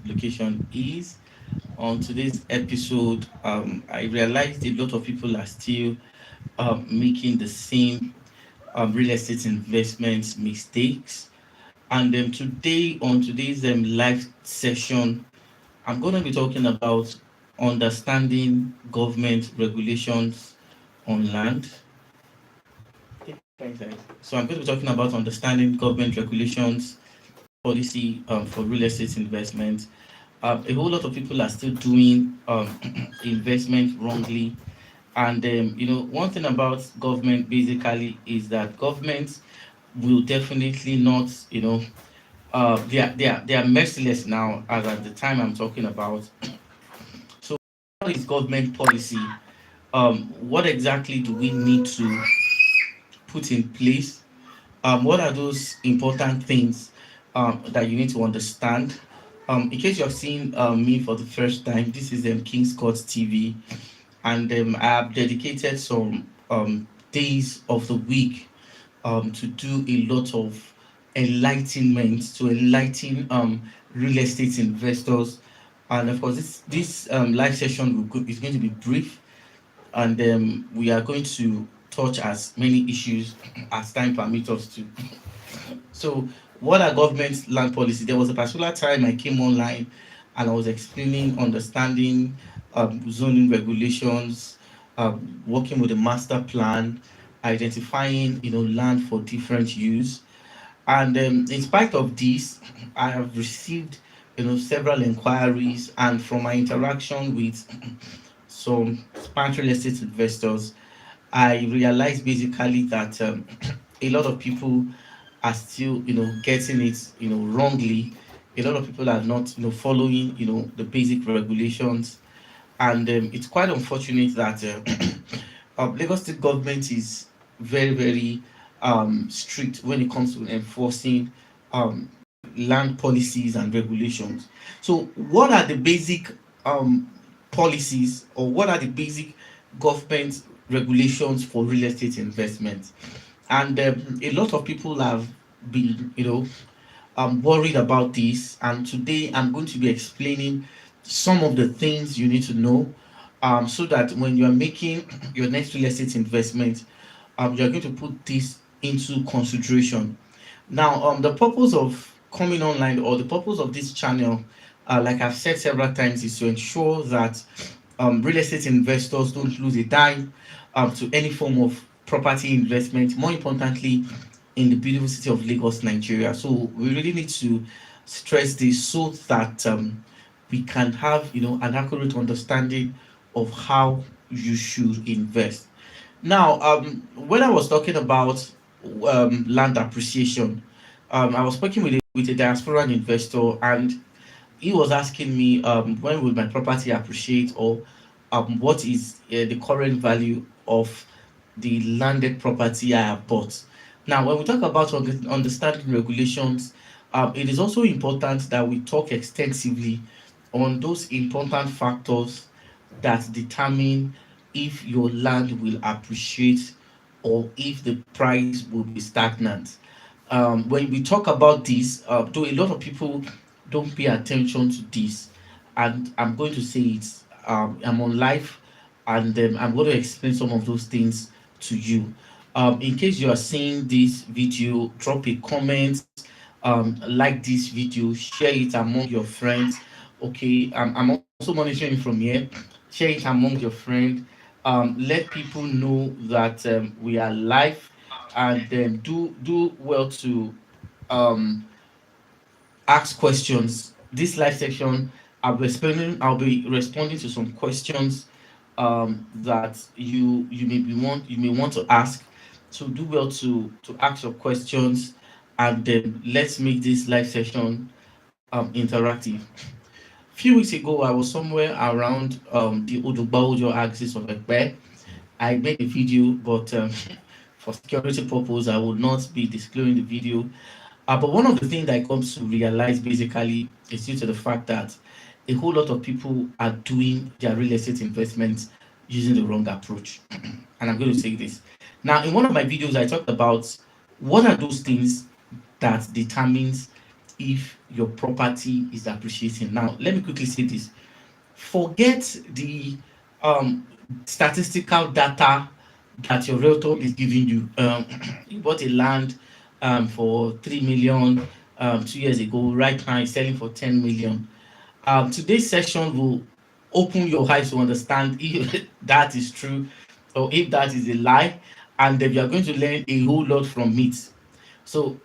location is. On today's episode, I realized a lot of people are still making the same real estate investment mistakes. And today, on today's live session, I'm going to be talking about understanding government regulations on land. So I'm going to be talking about understanding government regulations policy for real estate investment. A whole lot of people are still doing investment wrongly. And one thing about government basically is that government will definitely not, they are merciless now as at the time I'm talking about. So what is government policy? What exactly do we need to put in place? What are those important things that you need to understand? In case you're seeing me for the first time, this is King Scott TV, and I have dedicated some days of the week to do a lot of enlightenment to enlighten real estate investors. And of course, this live session is going to be brief, and we are going to touch as many issues as time permits us to. So, what are government land policy? There was a particular time I came online and I was explaining, understanding zoning regulations, working with the master plan, identifying land for different use. And in spite of this, I have received several inquiries, and from my interaction with some smart real estate investors, I realized basically that a lot of people are still, getting it, wrongly. A lot of people are not, following, the basic regulations, and it's quite unfortunate that Lagos State government is very, very strict when it comes to enforcing um, land policies and regulations. So, what are the basic policies, or what are the basic government regulations for real estate investment? And a lot of people have been, worried about this. And today I'm going to be explaining some of the things you need to know, so that when you are making your next real estate investment, you're going to put this into consideration. Now, the purpose of coming online, or the purpose of this channel, like I've said several times, is to ensure that real estate investors don't lose a dime to any form of property investment. More importantly, in the beautiful city of Lagos, Nigeria. So we really need to stress this so that we can have an accurate understanding of how you should invest. Now, when I was talking about land appreciation, I was speaking with a diasporan investor, and he was asking me when will my property appreciate, or what is the current value of the landed property I have bought. Now, when we talk about understanding regulations, it is also important that we talk extensively on those important factors that determine if your land will appreciate or if the price will be stagnant. When we talk about this, though a lot of people don't pay attention to this, and I'm going to say it. I'm on live, and I'm going to explain some of those things to you. In case you are seeing this video, drop a comment, like this video, share it among your friends. Okay, I'm also monitoring from here. Share it among your friends. Let people know that we are live, and do well to um, ask questions. This live section, I'll be responding to some questions that you may want to ask. So do well to ask your questions, and then let's make this live session interactive. Few weeks ago, I was somewhere around the Odugba axis of Ekpe. I made a video, but for security purpose, I will not be disclosing the video. But one of the things that I come to realize basically is due to the fact that a whole lot of people are doing their real estate investments using the wrong approach. And I'm going to say this. Now, in one of my videos, I talked about what are those things that determines if your property is appreciating. Now, let me quickly say this. Forget the um, statistical data that your realtor is giving you. You bought a land for 3 million 2 years ago. Right now, it's selling for 10 million. Today's session will open your eyes to understand if that is true or if that is a lie, and then you are going to learn a whole lot from it. So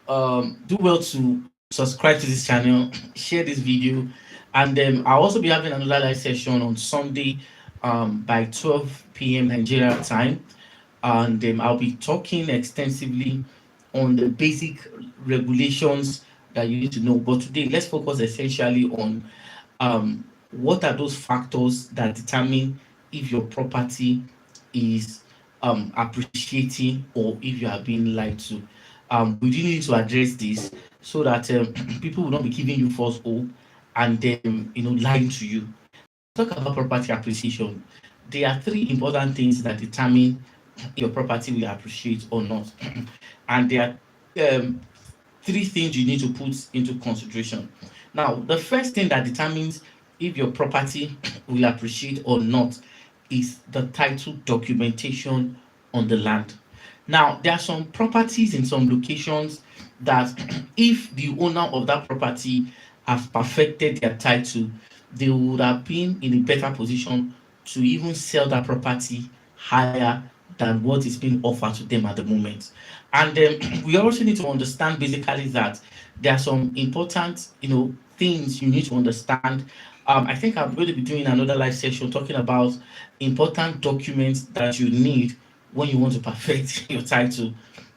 do well to subscribe to this channel, share this video, and I'll also be having another live session on Sunday by 12 p.m. Nigeria time, and I'll be talking extensively on the basic regulations that you need to know. But today, let's focus essentially on what are those factors that determine if your property is appreciating or if you are being lied to. We do need to address this so that people will not be giving you false hope and then lying to you. Talk about property appreciation. There are three important things that determine if your property will appreciate or not, and there are three things you need to put into consideration. Now, the first thing that determines if your property will appreciate or not is the title documentation on the land. Now, there are some properties in some locations that if the owner of that property has perfected their title, they would have been in a better position to even sell that property higher than what is being offered to them at the moment. And we also need to understand basically that there are some important, things you need to understand. I think I'm going to be doing another live session talking about important documents that you need when you want to perfect your title.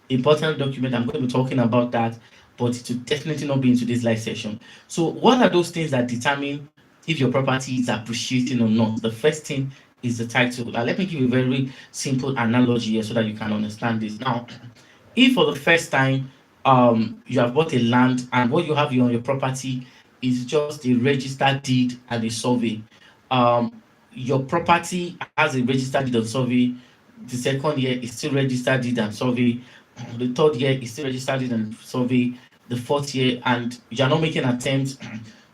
Important document. I'm going to be talking about that, but it will definitely not be in today's live session. So, what are those things that determine if your property is appreciating or not? The first thing is the title. Now, let me give you a very simple analogy here so that you can understand this. Now, if for the first time you have bought a land and what you have on your property is just a registered deed and a survey, your property has a registered deed and survey. The second year is still registered deed and survey. The third year is still registered deed and survey. The fourth year, and you're not making attempts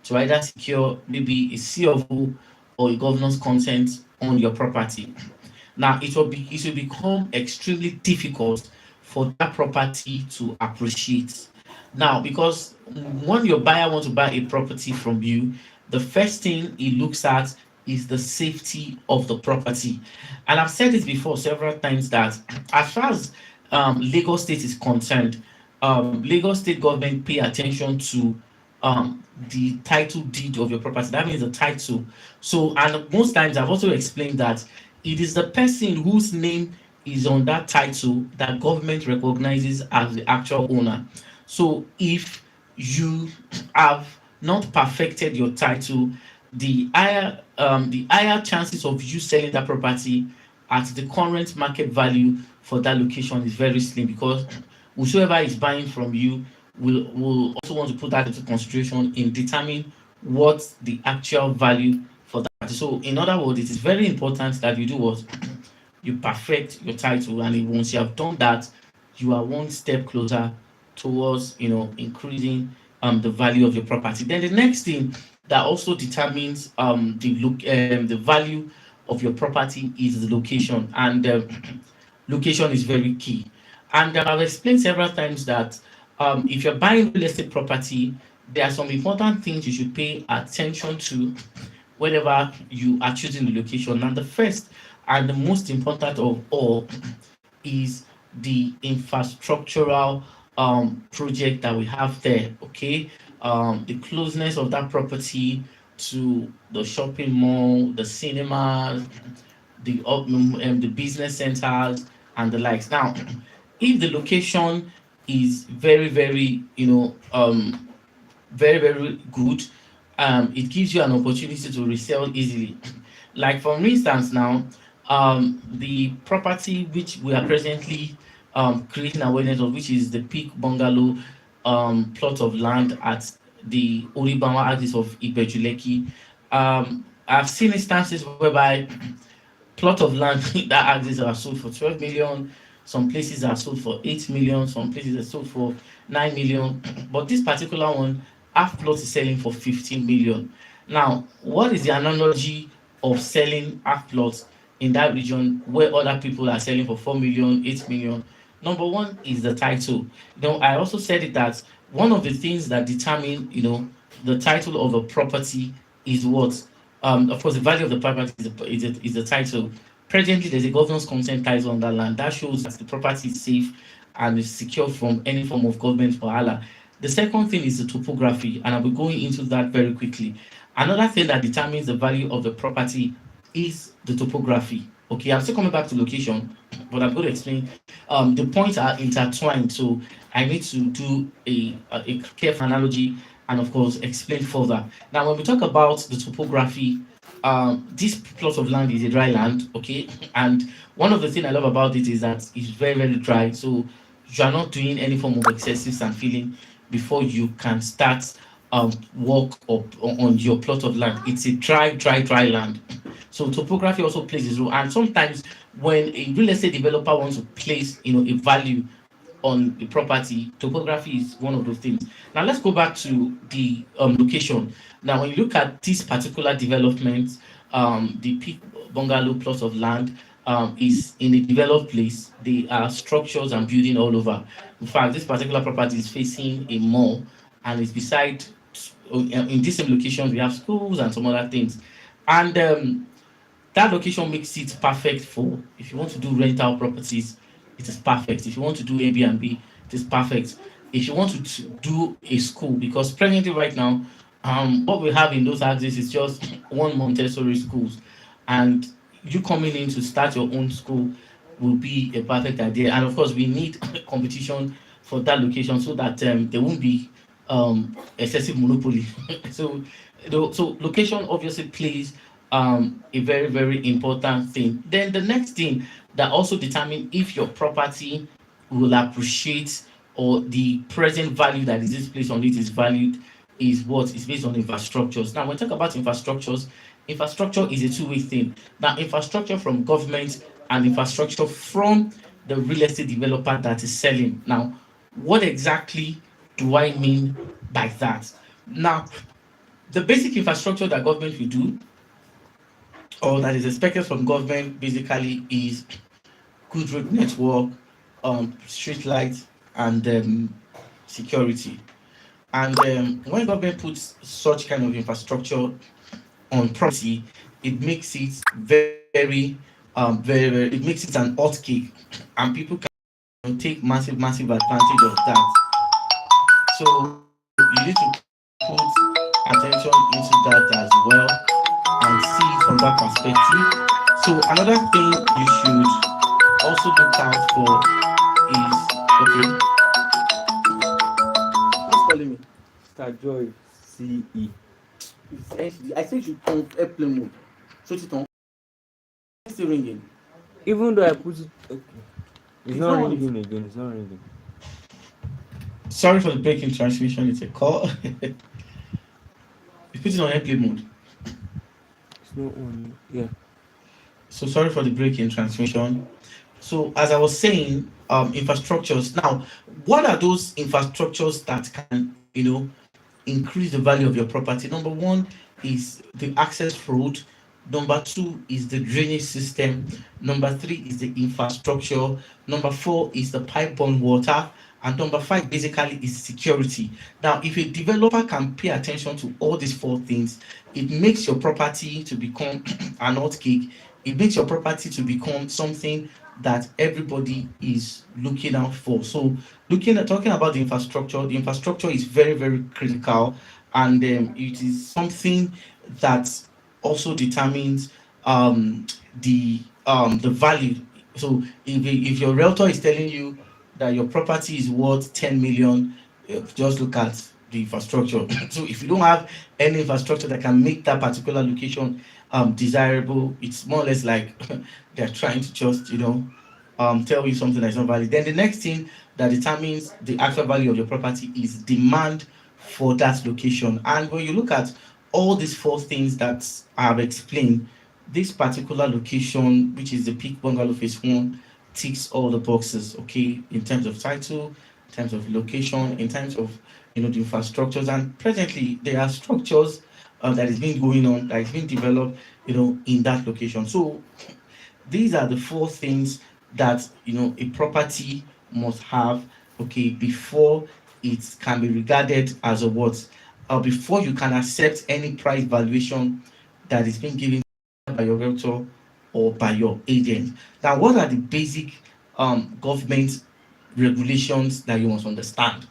to either secure maybe a C of O or a governor's consent on your property. Now it will become extremely difficult for that property to appreciate. Now, because when your buyer wants to buy a property from you, the first thing he looks at is the safety of the property. And I've said this before several times that as far as Lagos State is concerned, Lagos State government pay attention to the title deed of your property. That means the title. So, and most times I've also explained that it is the person whose name is on that title that government recognizes as the actual owner. So, if you have not perfected your title, the higher chances of you selling that property at the current market value for that location is very slim, because whosoever is buying from you will also want to put that into consideration in determining what the actual value for that is. So in other words, it is very important that you do what you perfect your title, and once you have done that, you are one step closer towards increasing the value of your property. Then the next thing that also determines the value of your property is the location, and location is very key. And I've explained several times that if you're buying real estate property, there are some important things you should pay attention to whenever you are choosing the location. And the first and the most important of all is the infrastructural project that we have there. Okay, the closeness of that property to the shopping mall, the cinemas, the business centers, and the likes. Now, if the location is very, very, very, very good, it gives you an opportunity to resell easily. Like for instance, now, the property which we are presently creating awareness of, which is the Peak Bungalow plot of land at the Oribawa axis of Ibejuleki. I've seen instances whereby plot of land that axis are sold for 12 million. Some places are sold for 8 million. Some places are sold for 9 million. But this particular one half plot is selling for 15 million. Now, what is the analogy of selling half plots in that region where other people are selling for 4 million, 8 million? Number one is the title. I also said it that one of the things that determine, the title of a property is what? Of course, the value of the property is the title. Presently, there's a governance consent title on that land that shows that the property is safe and is secure from any form of government wahala. The second thing is the topography, and I'll be going into that very quickly. Another thing that determines the value of the property is the topography. Okay, I'm still coming back to location, but I'm going to explain. The points are intertwined, so I need to do a careful analogy and, of course, explain further. Now, when we talk about the topography, this plot of land is a dry land, okay, and one of the things I love about it is that it's very, very dry. So you are not doing any form of excessive sand filling before you can start work up on your plot of land. It's a dry land. So topography also plays its role. And sometimes when a real estate developer wants to place, a value on the property, topography is one of those things. Now let's go back to the location. Now, when you look at this particular development, the Peak Bungalow plot of land is in a developed place. There are structures and building all over. In fact, this particular property is facing a mall and is beside. In this same location, we have schools and some other things, and that location makes it perfect for if you want to do rental properties. It is perfect. If you want to do Airbnb, it is perfect. If you want to do a school, because presently right now, what we have in those axes is just one Montessori schools, and you coming in to start your own school will be a perfect idea. And of course, we need competition for that location so that there won't be excessive monopoly. so, so location obviously plays a very, very important thing. Then the next thing that also determine if your property will appreciate or the present value that is placed on it is valued is what is based on infrastructures. Now, when we talk about infrastructures, infrastructure is a two-way thing. Now, infrastructure from government and infrastructure from the real estate developer that is selling. Now, what exactly do I mean by that? Now, the basic infrastructure that government will do or that is expected from government basically is good road network, street lights, and security. And when government puts such kind of infrastructure on property, it makes it very, it makes it an hot cake, and people can take massive advantage of that. So you need to put attention into that as well and see it from that perspective. So another thing you should also look out for is okay. Who's calling me? Mr. Joy CE. I said you on airplane mode. So it's on. It's still ringing. Even though I put it, okay, it's It's not not on. ringing again. It's not ringing. Sorry for the break in transmission. It's a call. You put it on airplane mode. It's not on. Yeah. So sorry for the break in transmission. So as I was saying, infrastructures. Now, what are those infrastructures that can, increase the value of your property? Number one is the access road. Number two is the drainage system. Number three is the infrastructure. Number four is the pipe-borne water. And number five basically is security. Now, if a developer can pay attention to all these four things, it makes your property to become an hot cake. It makes your property to become something that everybody is looking out for. So, looking at talking about the infrastructure is very, very critical, and it is something that also determines the value. So, if your realtor is telling you that your property is worth 10 million, just look at the infrastructure. So if you don't have any infrastructure that can make that particular location desirable, it's more or less like they're trying to just, tell you something that's not valid. Then the next thing that determines the actual value of your property is demand for that location. And when you look at all these four things that I have explained, this particular location, which is the Peak Bungalow Phase 1, ticks all the boxes, okay, in terms of title, in terms of location, in terms of the infrastructures. And presently there are structures that is being going on, that is being developed, in that location. So these are the four things that a property must have, okay, before it can be regarded as a what, before you can accept any price valuation that is being given by your realtor or by your agent. Now, what are the basic government regulations that you must understand?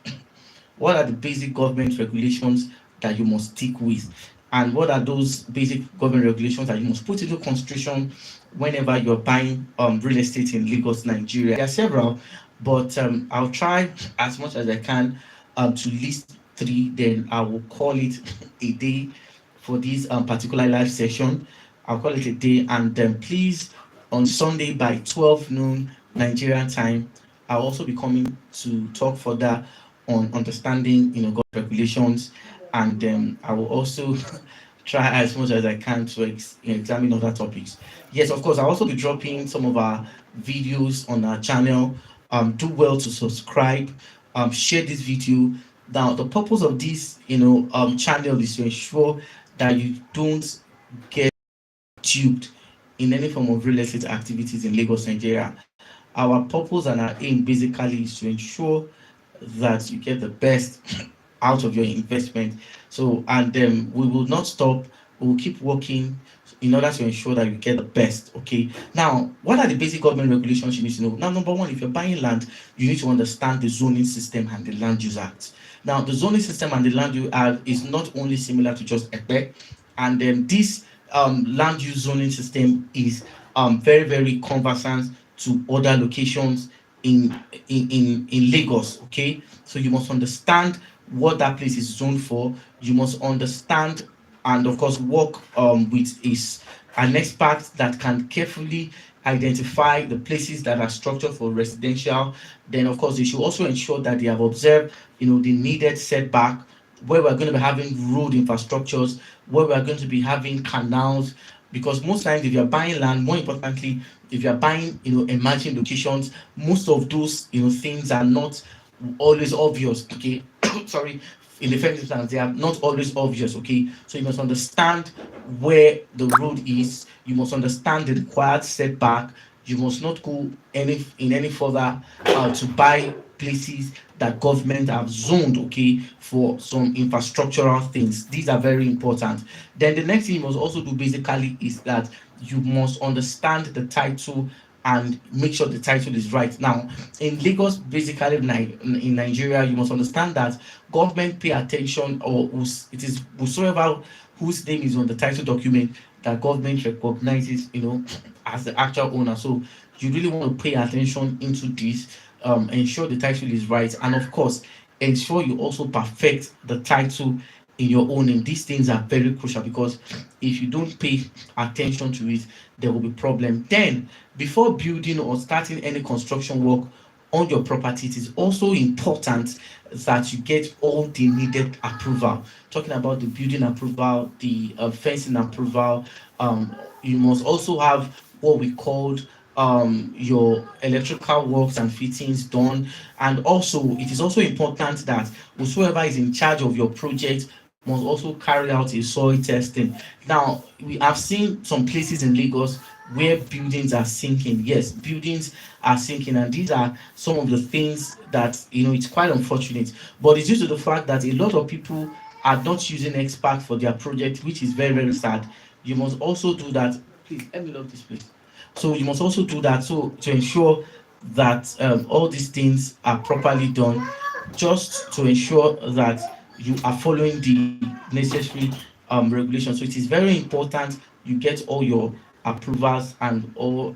What are the basic government regulations that you must stick with? And what are those basic government regulations that you must put into consideration whenever you're buying real estate in Lagos, Nigeria? There are several, but I'll try as much as I can to list three. Then I will call it a day for this particular live session. I'll call it a day, and please, on Sunday by 12 noon Nigerian time, I'll also be coming to talk further on understanding, government regulations, and I will also try as much as I can to examine other topics. Yes, of course, I'll also be dropping some of our videos on our channel. Do well to subscribe, share this video. Now, the purpose of this, channel is to ensure that you don't get duped in any form of real estate activities in Lagos, Nigeria. Our purpose and our aim basically is to ensure that you get the best out of your investment. So, and we will not stop. We will keep working in order to ensure that you get the best. Okay. Now, what are the basic government regulations you need to know? Now, number one, if you're buying land, you need to understand the zoning system and the Land Use Act. Now, the zoning system and the Land Use Act is not only similar to just EPE, and then this land use zoning system is very, very conversant to other locations in Lagos. Okay, so you must understand what that place is zoned for. You must understand and of course work with an expert that can carefully identify the places that are structured for residential. Then of course they should also ensure that they have observed the needed setback, where we're going to be having road infrastructures, where we're going to be having canals, because most times if you're buying land, more importantly, if you're buying emerging locations, most of those things are not always obvious. Okay, sorry, in the first instance they are not always obvious. Okay, so you must understand where the road is, you must understand the required setback, you must not go any further to buy places that government have zoned, okay, for some infrastructural things. These are very important. Then the next thing you must also do basically is that you must understand the title and make sure the title is right. Now, in Lagos, basically in Nigeria, you must understand that government pay attention, or it is whosoever whose name is on the title document that government recognizes, as the actual owner. So you really want to pay attention into this, ensure the title is right, and of course, ensure you also perfect the title in your own name. These things are very crucial, because if you don't pay attention to it, there will be problem. Then, before building or starting any construction work on your property, it is also important that you get all the needed approval. Talking about the building approval, the fencing approval, you must also have what we called your electrical works and fittings done. And also it is also important that whosoever is in charge of your project must also carry out a soil testing. Now, we have seen some places in Lagos where buildings are sinking. Yes, buildings are sinking, and these are some of the things that it's quite unfortunate. But it's due to the fact that a lot of people are not using expert for their project, which is very, very sad. You must also do that. Please let me lock this place. So you must also do that, so to ensure that all these things are properly done, just to ensure that you are following the necessary regulations. So it is very important you get all your approvals and all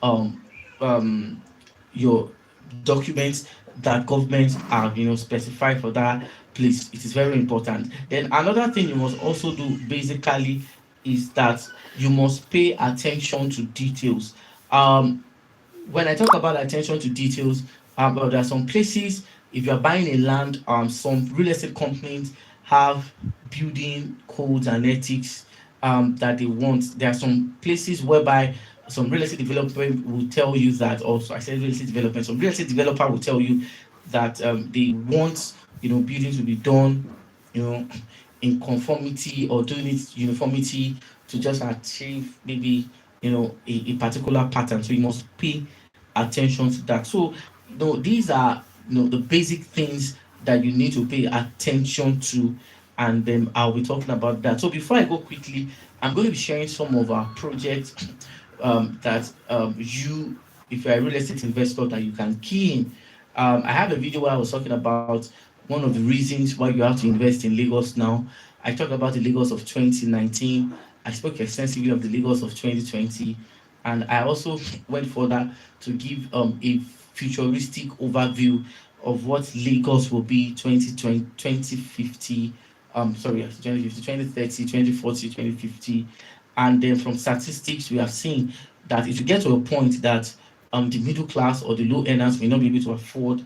um, um, your documents that government have specified for that place. It is very important. Then another thing you must also do basically is that you must pay attention to details. When I talk about attention to details, well, there are some places, if you're buying a land, some real estate companies have building codes and ethics that they want. There are some places whereby some real estate developer will tell you that, also I said real estate development, some real estate developer will tell you that they want, buildings to be done, you know, in conformity or doing it uniformity to just achieve maybe a particular pattern. So you must pay attention to that. So these are the basic things that you need to pay attention to, and then I'll be talking about that. So before I go quickly, I'm going to be sharing some of our projects that you, if you're a real estate investor, that you can key in. I have a video where I was talking about one of the reasons why you have to invest in Lagos now. I talked about the Lagos of 2019. I spoke extensively of the Lagos of 2020, and I also went further to give a futuristic overview of what Lagos will be 2020, 2050, sorry, 2050, 2030, 2040, 2050. And then from statistics, we have seen that it will get to a point that the middle class or the low earners may not be able to afford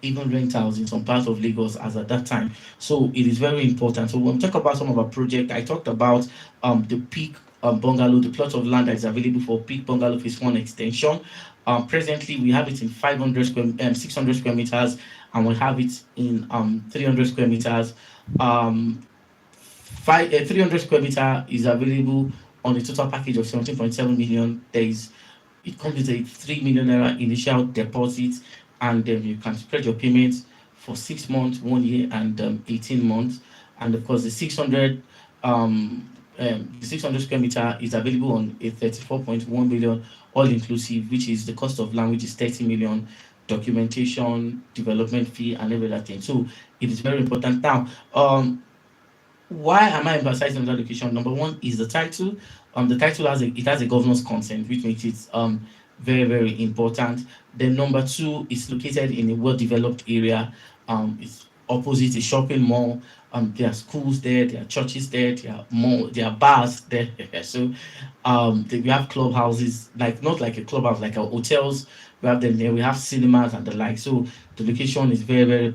even rentals in some parts of Lagos as at that time. So it is very important. So when we talk about some of our project, I talked about the Peak Bungalow, the plot of land that is available for Peak Bungalow Phase 1 extension. Presently, we have it in 600 square meters, and we have it in 300 square meters. 300 square meter is available on a total package of 17.7 million. It comes with a 3 million naira initial deposit, and you can spread your payments for 6 months, 1 year, and 18 months. And of course, the 600 square meter is available on a 34.1 million all inclusive, which is the cost of land, which is 30 million, documentation, development fee, and every other thing. So it is very important. Now, why am I emphasizing on that location? Number one is the title. The title has a governor's consent, which makes it very, very important. Then number two, it's located in a well-developed area. It's opposite a shopping mall. There are schools there, there are churches there, there are bars there. So we have clubhouses, like not like a clubhouse, like our hotels. We have them there. We have cinemas and the like. So the location is very, very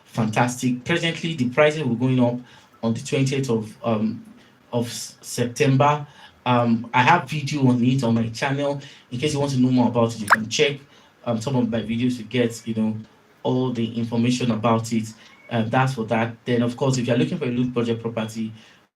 fantastic. Presently, the prices were going up on the 20th of September. I have video on it on my channel. In case you want to know more about it, you can check some of my videos to get all the information about it. That's for that. Then of course, if you're looking for a loop project property,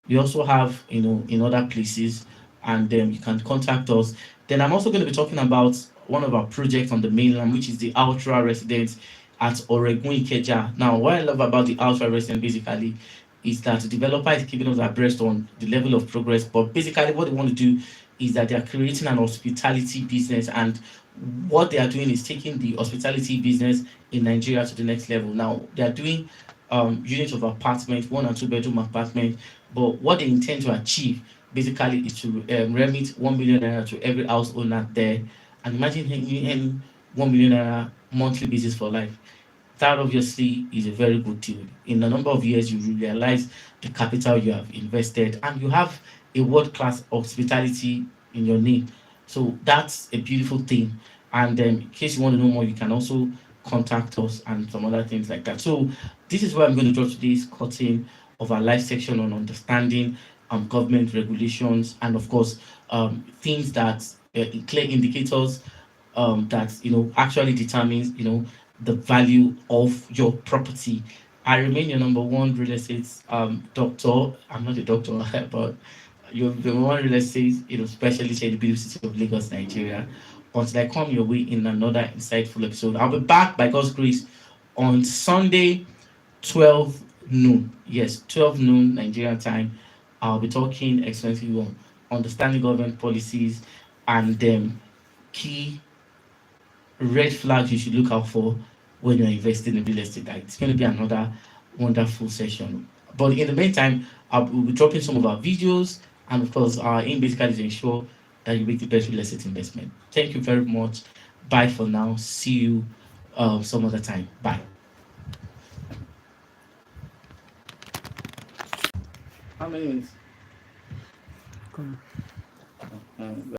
we also have in other places, and you can contact us. Then I'm also going to be talking about one of our projects on the mainland, which is the Ultra Residence at Oregon Ikeja. Now, what I love about the Ultra Residence basically is that the developer is keeping us abreast on the level of progress. But basically, what they want to do is that they are creating an hospitality business, and what they are doing is taking the hospitality business in Nigeria to the next level. Now, they are doing units of apartment, 1 and 2 bedroom apartment, but what they intend to achieve basically is to remit 1 million naira to every house owner there. And imagine earning 1 million naira monthly basis for life. That obviously is a very good deal. In a number of years, you will realize the capital you have invested, and you have a world-class hospitality in your name. So that's a beautiful thing. And in case you want to know more, you can also contact us and some other things like that. So this is where I'm going to draw today's curtain of our live section on understanding government regulations, and of course things that clear indicators that actually determines the value of your property. I remain your number one real estate doctor. I'm not a doctor, but you're the one real estate specialist in the beautiful city of Lagos, Nigeria. Until I come your way in another insightful episode, I'll be back by God's grace on Sunday, 12 noon. Yes, 12 noon Nigerian time. I'll be talking extensively on understanding government policies and key red flags you should look out for when you're investing in real estate. Like, it's going to be another wonderful session. But in the meantime, we'll be dropping some of our videos, and of course, our aim basically is to ensure that you make the best real estate investment. Thank you very much. Bye for now. See you some other time. Bye. How many minutes? Come.